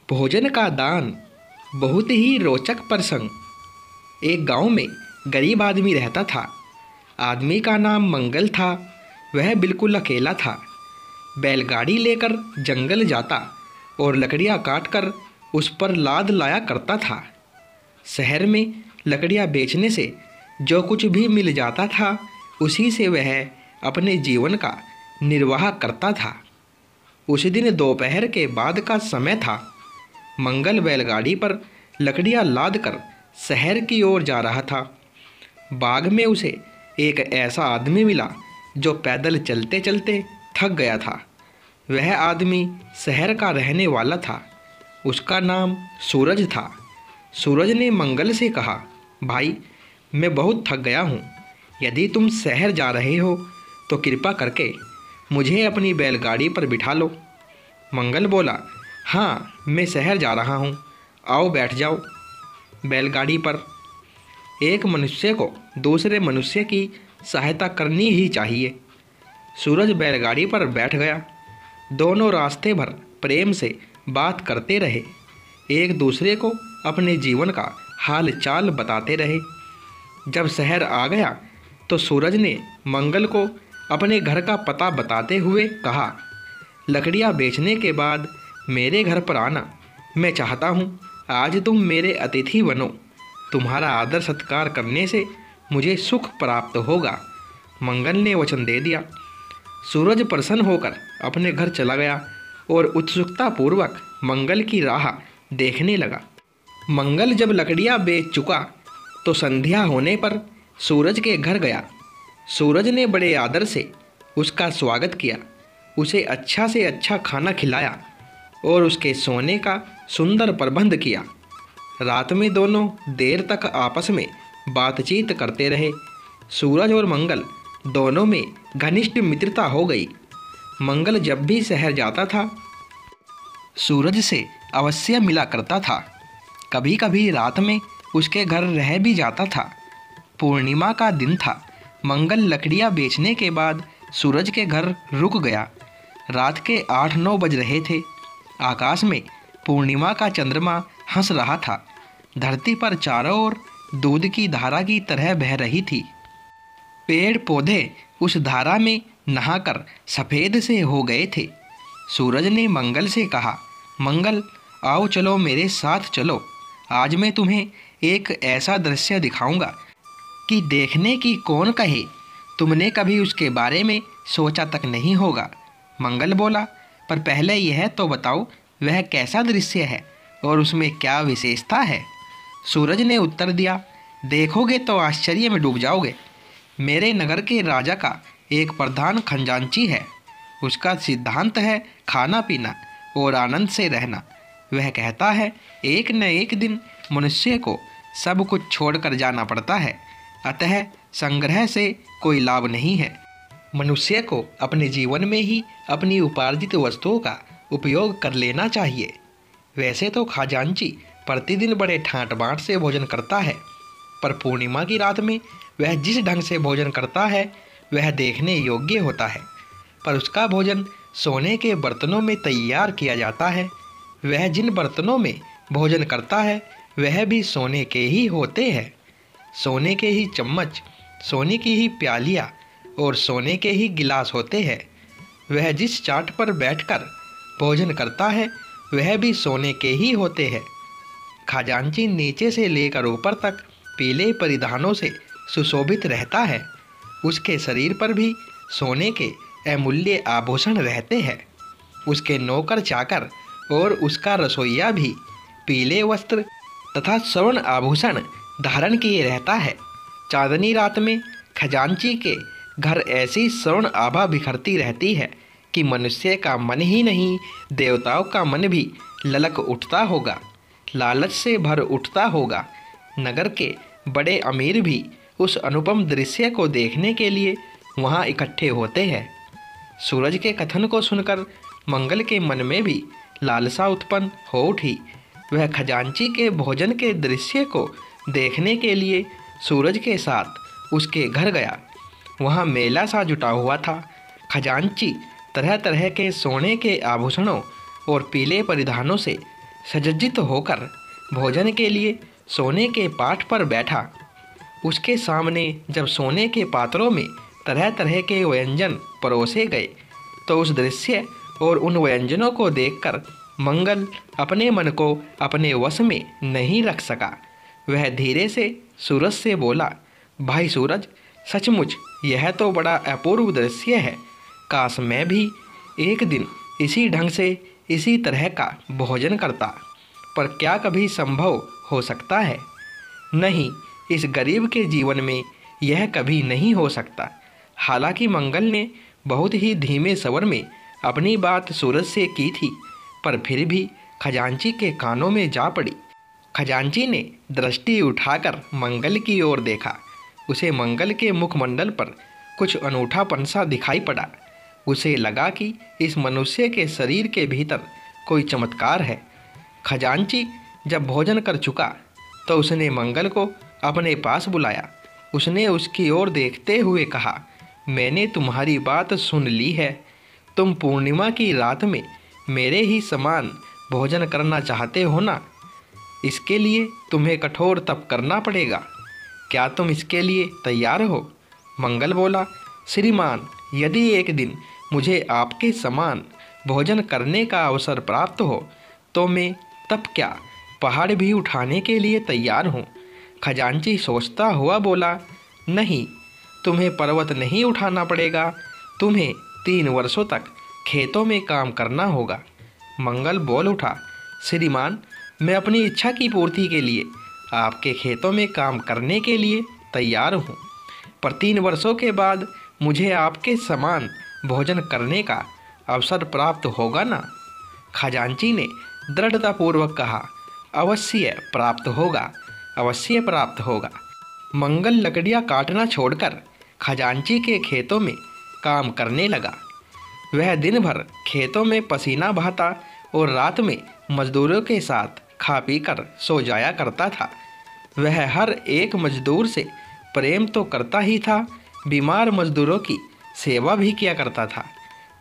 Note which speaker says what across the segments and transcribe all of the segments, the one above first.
Speaker 1: भोजन का दान। बहुत ही रोचक प्रसंग। एक गांव में गरीब आदमी रहता था। आदमी का नाम मंगल था। वह बिल्कुल अकेला था। बैलगाड़ी लेकर जंगल जाता और लकड़ियां काटकर उस पर लाद लाया करता था। शहर में लकड़ियां बेचने से जो कुछ भी मिल जाता था उसी से वह अपने जीवन का निर्वाह करता था। उस दिन दोपहर के बाद का समय था। मंगल बैलगाड़ी पर लकड़ियां लाद कर शहर की ओर जा रहा था। बाग में उसे एक ऐसा आदमी मिला जो पैदल चलते चलते थक गया था। वह आदमी शहर का रहने वाला था। उसका नाम सूरज था। सूरज ने मंगल से कहा, भाई, मैं बहुत थक गया हूँ। यदि तुम शहर जा रहे हो तो कृपा करके मुझे अपनी बैलगाड़ी पर बिठा लो। मंगल बोला, हाँ, मैं शहर जा रहा हूँ, आओ बैठ जाओ। बैलगाड़ी पर एक मनुष्य को दूसरे मनुष्य की सहायता करनी ही चाहिए। सूरज बैलगाड़ी पर बैठ गया। दोनों रास्ते भर प्रेम से बात करते रहे। एक दूसरे को अपने जीवन का हाल चाल बताते रहे। जब शहर आ गया तो सूरज ने मंगल को अपने घर का पता बताते हुए कहा, लकड़ियाँ बेचने के बाद मेरे घर पर आना। मैं चाहता हूँ आज तुम मेरे अतिथि बनो। तुम्हारा आदर सत्कार करने से मुझे सुख प्राप्त होगा। मंगल ने वचन दे दिया। सूरज प्रसन्न होकर अपने घर चला गया और उत्सुकतापूर्वक मंगल की राह देखने लगा। मंगल जब लकड़ियाँ बेच चुका तो संध्या होने पर सूरज के घर गया। सूरज ने बड़े आदर से उसका स्वागत किया, उसे अच्छा से अच्छा खाना खिलाया और उसके सोने का सुंदर प्रबंध किया। रात में दोनों देर तक आपस में बातचीत करते रहे। सूरज और मंगल दोनों में घनिष्ठ मित्रता हो गई। मंगल जब भी शहर जाता था सूरज से अवश्य मिला करता था। कभी कभी रात में उसके घर रह भी जाता था। पूर्णिमा का दिन था। मंगल लकड़ियाँ बेचने के बाद सूरज के घर रुक गया। रात के 8-9 बज रहे थे। आकाश में पूर्णिमा का चंद्रमा हंस रहा था। धरती पर चारों ओर दूध की धारा की तरह बह रही थी। पेड़ पौधे उस धारा में नहाकर सफ़ेद से हो गए थे। सूरज ने मंगल से कहा, मंगल, आओ चलो मेरे साथ चलो। आज मैं तुम्हें एक ऐसा दृश्य दिखाऊंगा कि देखने की कौन कहे। तुमने कभी उसके बारे में सोचा तक नहीं होगा। मंगल बोला, पर पहले यह तो बताओ वह कैसा दृश्य है और उसमें क्या विशेषता है। सूरज ने उत्तर दिया, देखोगे तो आश्चर्य में डूब जाओगे। मेरे नगर के राजा का एक प्रधान खजांची है। उसका सिद्धांत है खाना पीना और आनंद से रहना। वह कहता है एक न एक दिन मनुष्य को सब कुछ छोड़कर जाना पड़ता है, अतः संग्रह से कोई लाभ नहीं है। मनुष्य को अपने जीवन में ही अपनी उपार्जित वस्तुओं का उपयोग कर लेना चाहिए। वैसे तो खजांची प्रतिदिन बड़े ठाट बाट से भोजन करता है, पर पूर्णिमा की रात में वह जिस ढंग से भोजन करता है वह देखने योग्य होता है। पर उसका भोजन सोने के बर्तनों में तैयार किया जाता है। वह जिन बर्तनों में भोजन करता है वह भी सोने के ही होते हैं। सोने के ही चम्मच, सोने की ही प्यालियाँ और सोने के ही गिलास होते हैं। वह जिस चाट पर बैठकर भोजन करता है वह भी सोने के ही होते हैं। खजांची नीचे से लेकर ऊपर तक पीले परिधानों से सुशोभित रहता है। उसके शरीर पर भी सोने के अमूल्य आभूषण रहते हैं। उसके नौकर चाकर और उसका रसोइया भी पीले वस्त्र तथा स्वर्ण आभूषण धारण किए रहता है। चांदनी रात में खजांची के घर ऐसी स्वर्ण आभा बिखरती रहती है कि मनुष्य का मन ही नहीं देवताओं का मन भी ललक उठता होगा, लालच से भर उठता होगा। नगर के बड़े अमीर भी उस अनुपम दृश्य को देखने के लिए वहाँ इकट्ठे होते हैं। सूरज के कथन को सुनकर मंगल के मन में भी लालसा उत्पन्न हो उठी। वह खजांची के भोजन के दृश्य को देखने के लिए सूरज के साथ उसके घर गया। वहाँ मेला सा जुटा हुआ था। खजांची तरह तरह के सोने के आभूषणों और पीले परिधानों से सज्जित होकर भोजन के लिए सोने के पाट पर बैठा। उसके सामने जब सोने के पात्रों में तरह तरह के व्यंजन परोसे गए तो उस दृश्य और उन व्यंजनों को देखकर मंगल अपने मन को अपने वश में नहीं रख सका। वह धीरे से सूरज से बोला, भाई सूरज, सचमुच यह तो बड़ा अपूर्व दृश्य है। काश मैं भी एक दिन इसी ढंग से इसी तरह का भोजन करता, पर क्या कभी संभव हो सकता है? नहीं, इस गरीब के जीवन में यह कभी नहीं हो सकता। हालांकि मंगल ने बहुत ही धीमे स्वर में अपनी बात सूरज से की थी, पर फिर भी खजांची के कानों में जा पड़ी। खजांची ने दृष्टि उठाकर मंगल की ओर देखा। उसे मंगल के मुखमंडल पर कुछ अनूठापन सा दिखाई पड़ा। उसे लगा कि इस मनुष्य के शरीर के भीतर कोई चमत्कार है। खजांची जब भोजन कर चुका तो उसने मंगल को अपने पास बुलाया। उसने उसकी ओर देखते हुए कहा, मैंने तुम्हारी बात सुन ली है। तुम पूर्णिमा की रात में मेरे ही समान भोजन करना चाहते हो ना? इसके लिए तुम्हें कठोर तप करना पड़ेगा। क्या तुम इसके लिए तैयार हो? मंगल बोला, श्रीमान, यदि एक दिन मुझे आपके समान भोजन करने का अवसर प्राप्त हो तो मैं तब क्या पहाड़ भी उठाने के लिए तैयार हूँ। खजांची सोचता हुआ बोला, नहीं, तुम्हें पर्वत नहीं उठाना पड़ेगा। तुम्हें 3 वर्षों तक खेतों में काम करना होगा। मंगल बोल उठा, श्रीमान, मैं अपनी इच्छा की पूर्ति के लिए आपके खेतों में काम करने के लिए तैयार हूँ, पर 3 वर्षों के बाद मुझे आपके समान भोजन करने का अवसर प्राप्त होगा ना? खजांची ने दृढ़तापूर्वक कहा, अवश्य प्राप्त होगा, अवश्य प्राप्त होगा। मंगल लकड़ियाँ काटना छोड़कर खजांची के खेतों में काम करने लगा। वह दिन भर खेतों में पसीना बहाता और रात में मजदूरों के साथ खा पी कर सो जाया करता था। वह हर एक मजदूर से प्रेम तो करता ही था, बीमार मजदूरों की सेवा भी किया करता था।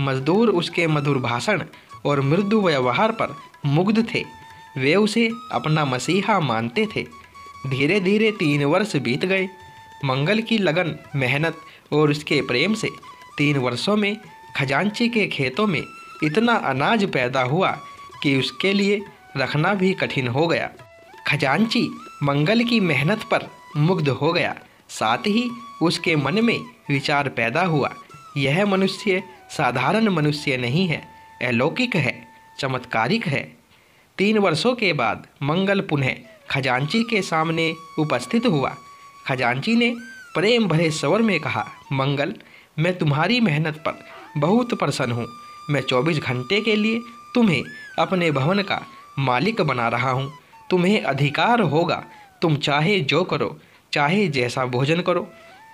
Speaker 1: मजदूर उसके मधुर भाषण और मृदु व्यवहार पर मुग्ध थे। वे उसे अपना मसीहा मानते थे। धीरे धीरे 3 वर्ष बीत गए। मंगल की लगन, मेहनत और उसके प्रेम से 3 वर्षों में खजांची के खेतों में इतना अनाज पैदा हुआ कि उसके लिए रखना भी कठिन हो गया। खजांची मंगल की मेहनत पर मुग्ध हो गया। साथ ही उसके मन में विचार पैदा हुआ, यह मनुष्य साधारण मनुष्य नहीं है, अलौकिक है, चमत्कारिक है। 3 वर्षों के बाद मंगल पुनः खजांची के सामने उपस्थित हुआ। खजांची ने प्रेम भरे स्वर में कहा, मंगल, मैं तुम्हारी मेहनत पर बहुत प्रसन्न हूँ। मैं 24 घंटे के लिए तुम्हें अपने भवन का मालिक बना रहा हूँ। तुम्हें अधिकार होगा, तुम चाहे जो करो, चाहे जैसा भोजन करो।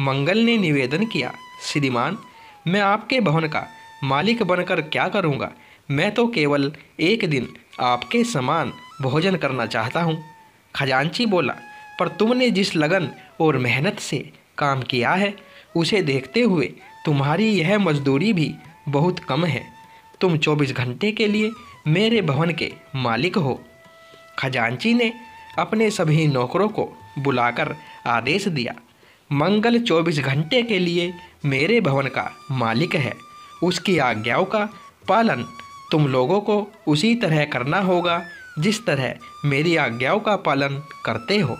Speaker 1: मंगल ने निवेदन किया, श्रीमान, मैं आपके भवन का मालिक बनकर क्या करूँगा? मैं तो केवल एक दिन आपके समान भोजन करना चाहता हूँ। खजांची बोला, पर तुमने जिस लगन और मेहनत से काम किया है उसे देखते हुए तुम्हारी यह मजदूरी भी बहुत कम है। तुम 24 घंटे के लिए मेरे भवन के मालिक हो। खजांची ने अपने सभी नौकरों को बुलाकर आदेश दिया, मंगल 24 घंटे के लिए मेरे भवन का मालिक है। उसकी आज्ञाओं का पालन तुम लोगों को उसी तरह करना होगा जिस तरह मेरी आज्ञाओं का पालन करते हो।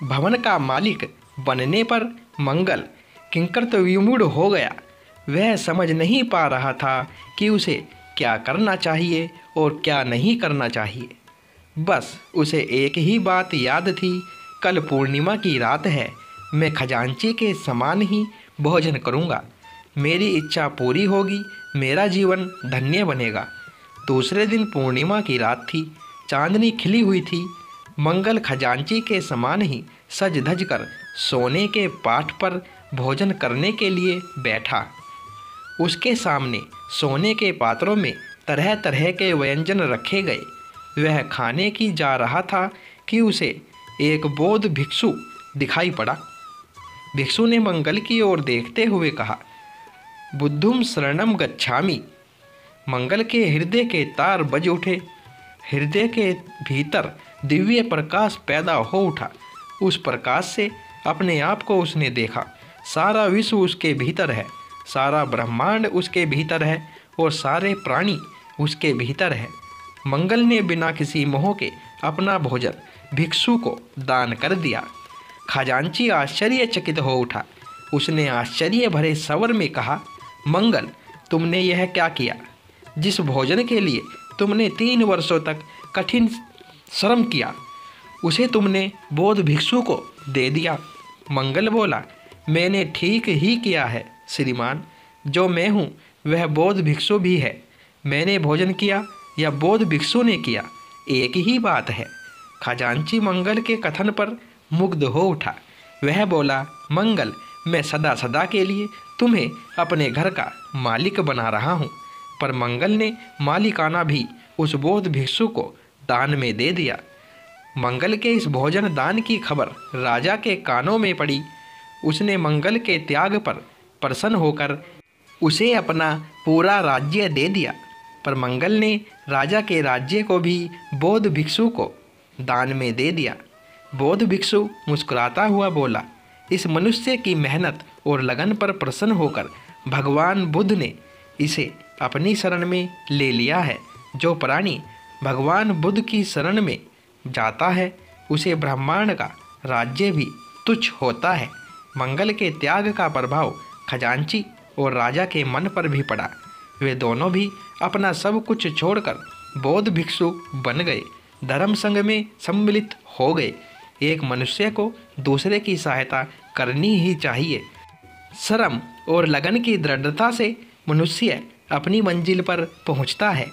Speaker 1: भवन का मालिक बनने पर मंगल किंकरत विमूढ़ हो गया। वह समझ नहीं पा रहा था कि उसे क्या करना चाहिए और क्या नहीं करना चाहिए। बस उसे एक ही बात याद थी, कल पूर्णिमा की रात है, मैं खजांची के समान ही भोजन करूँगा। मेरी इच्छा पूरी होगी, मेरा जीवन धन्य बनेगा। दूसरे दिन पूर्णिमा की रात थी, चांदनी खिली हुई थी। मंगल खजांची के समान ही सज धज कर सोने के पाट पर भोजन करने के लिए बैठा। उसके सामने सोने के पात्रों में तरह तरह के व्यंजन रखे गए। वह खाने की जा रहा था कि उसे एक बौद्ध भिक्षु दिखाई पड़ा। भिक्षु ने मंगल की ओर देखते हुए कहा, बुद्धुम शरणम गच्छामि। मंगल के हृदय के तार बज उठे। हृदय के भीतर दिव्य प्रकाश पैदा हो उठा। उस प्रकाश से अपने आप को उसने देखा। सारा विश्व उसके भीतर है, सारा ब्रह्मांड उसके भीतर है और सारे प्राणी उसके भीतर है। मंगल ने बिना किसी मोह के अपना भोजन भिक्षु को दान कर दिया। खजांची आश्चर्यचकित हो उठा। उसने आश्चर्य भरे स्वर में कहा, मंगल, तुमने यह क्या किया? जिस भोजन के लिए तुमने 3 वर्षों तक कठिन श्रम किया, उसे तुमने बौद्ध भिक्षु को दे दिया। मंगल बोला, मैंने ठीक ही किया है श्रीमान। जो मैं हूँ वह बौद्ध भिक्षु भी है। मैंने भोजन किया या बौद्ध भिक्षु ने किया, एक ही बात है। खजांची मंगल के कथन पर मुग्ध हो उठा। वह बोला, मंगल, मैं सदा सदा के लिए तुम्हें अपने घर का मालिक बना रहा हूँ। पर मंगल ने मालिकाना भी उस बौद्ध भिक्षु को दान में दे दिया। मंगल के इस भोजन दान की खबर राजा के कानों में पड़ी। उसने मंगल के त्याग पर प्रसन्न होकर उसे अपना पूरा राज्य दे दिया। पर मंगल ने राजा के राज्य को भी बौद्ध भिक्षु को दान में दे दिया। बौद्ध भिक्षु मुस्कुराता हुआ बोला, इस मनुष्य की मेहनत और लगन पर प्रसन्न होकर भगवान बुद्ध ने इसे अपनी शरण में ले लिया है। जो प्राणी भगवान बुद्ध की शरण में जाता है उसे ब्रह्मांड का राज्य भी तुच्छ होता है। मंगल के त्याग का प्रभाव खजांची और राजा के मन पर भी पड़ा। वे दोनों भी अपना सब कुछ छोड़कर बौद्ध भिक्षु बन गए, धर्म संघ में सम्मिलित हो गए। एक मनुष्य को दूसरे की सहायता करनी ही चाहिए। श्रम और लगन की दृढ़ता से मनुष्य अपनी मंजिल पर पहुंचता है।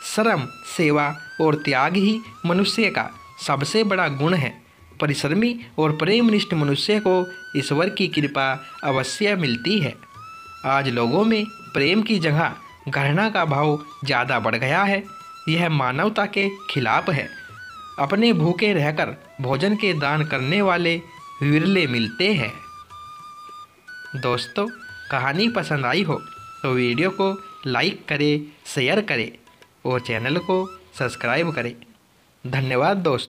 Speaker 1: श्रम, सेवा और त्याग ही मनुष्य का सबसे बड़ा गुण है। परिश्रमी और प्रेमनिष्ठ मनुष्य को ईश्वर की कृपा अवश्य मिलती है। आज लोगों में प्रेम की जगह घृणा का भाव ज़्यादा बढ़ गया है। यह मानवता के खिलाफ है। अपने भूखे रहकर भोजन के दान करने वाले विरले मिलते हैं। दोस्तों, कहानी पसंद आई हो तो वीडियो को लाइक करें, शेयर करें और चैनल को सब्सक्राइब करें। धन्यवाद दोस्तों।